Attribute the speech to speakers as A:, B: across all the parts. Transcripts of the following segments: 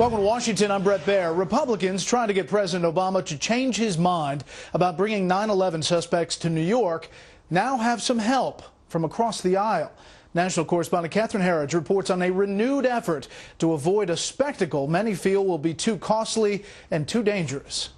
A: Welcome to Washington. I'm Brett Baer. Republicans trying to get President Obama to change his mind about bringing 9/11 suspects to New York now have some help from across the aisle. National correspondent Catherine Herridge reports on a renewed effort to avoid a spectacle many feel will be too costly and too dangerous.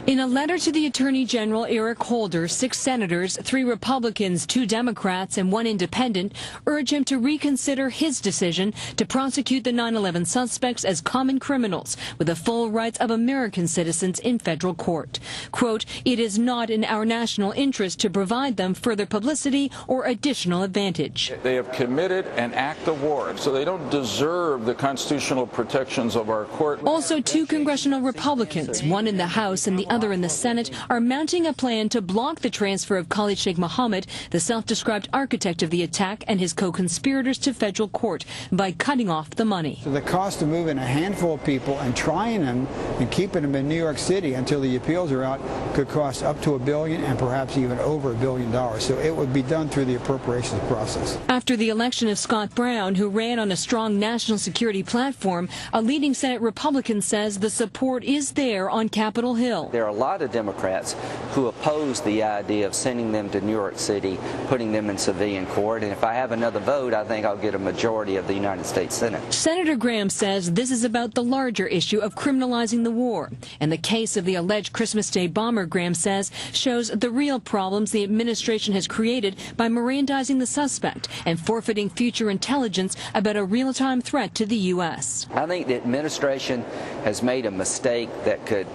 B: In a letter to the Attorney General Eric Holder, 6 senators, 3 Republicans, 2 Democrats, and 1 independent urge him to reconsider his decision to prosecute the 9/11 suspects as common criminals with the full rights of American citizens in federal court. Quote, "It is not in our national interest to provide them further publicity or additional advantage."
C: They have committed an act of war, so they don't deserve the constitutional protections of our court.
B: Also, 2 congressional Republicans, 1 in the House and the other in the Senate, are mounting a plan to block the transfer of Khalid Sheikh Mohammed, the self-described architect of the attack, and his co-conspirators to federal court by cutting off the money.
D: So the cost of moving a handful of people and trying them and keeping them in New York City until the appeals are out could cost up to $1 billion and perhaps even over $1 billion. So it would be done through the appropriations process.
B: After the election of Scott Brown, who ran on a strong national security platform, a leading Senate Republican says the support is there on Capitol Hill.
E: There are a lot of Democrats who oppose the idea of sending them to New York City, putting them in civilian court, and if I have another vote, I think I'll get a majority of the United States Senate. Senator
B: Graham says this is about the larger issue of criminalizing the war. And the case of the alleged Christmas Day bomber, Graham says, shows the real problems the administration has created by Mirandizing the suspect and forfeiting future intelligence about a real-time threat to the U.S.
E: I think the administration has made a mistake that could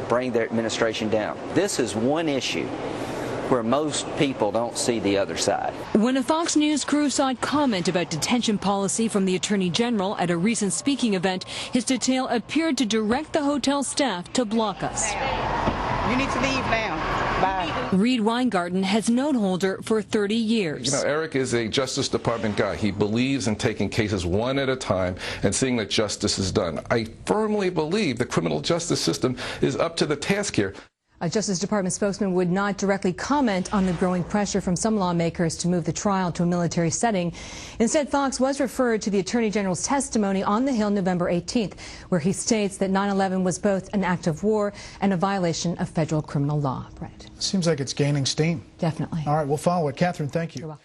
E: bring their administration down. This is one issue where most people don't see the other side.
B: When a Fox News crew sought comment about detention policy from the Attorney General at a recent speaking event, his detail appeared to direct the hotel staff to block us.
F: You need to leave now. Bye.
B: Reed Weingarten has known Holder for 30 years.
G: You know, Eric is a Justice Department guy. He believes in taking cases one at a time and seeing that justice is done. I firmly believe the criminal justice system is up to the task here.
H: A Justice Department spokesman would not directly comment on the growing pressure from some lawmakers to move the trial to a military setting. Instead, Fox was referred to the Attorney General's testimony on the Hill November 18th, where he states that 9/11 was both an act of war and a violation of federal criminal law. Brett.
A: Seems like it's gaining steam.
H: Definitely.
A: All right, we'll follow it. Catherine, thank you.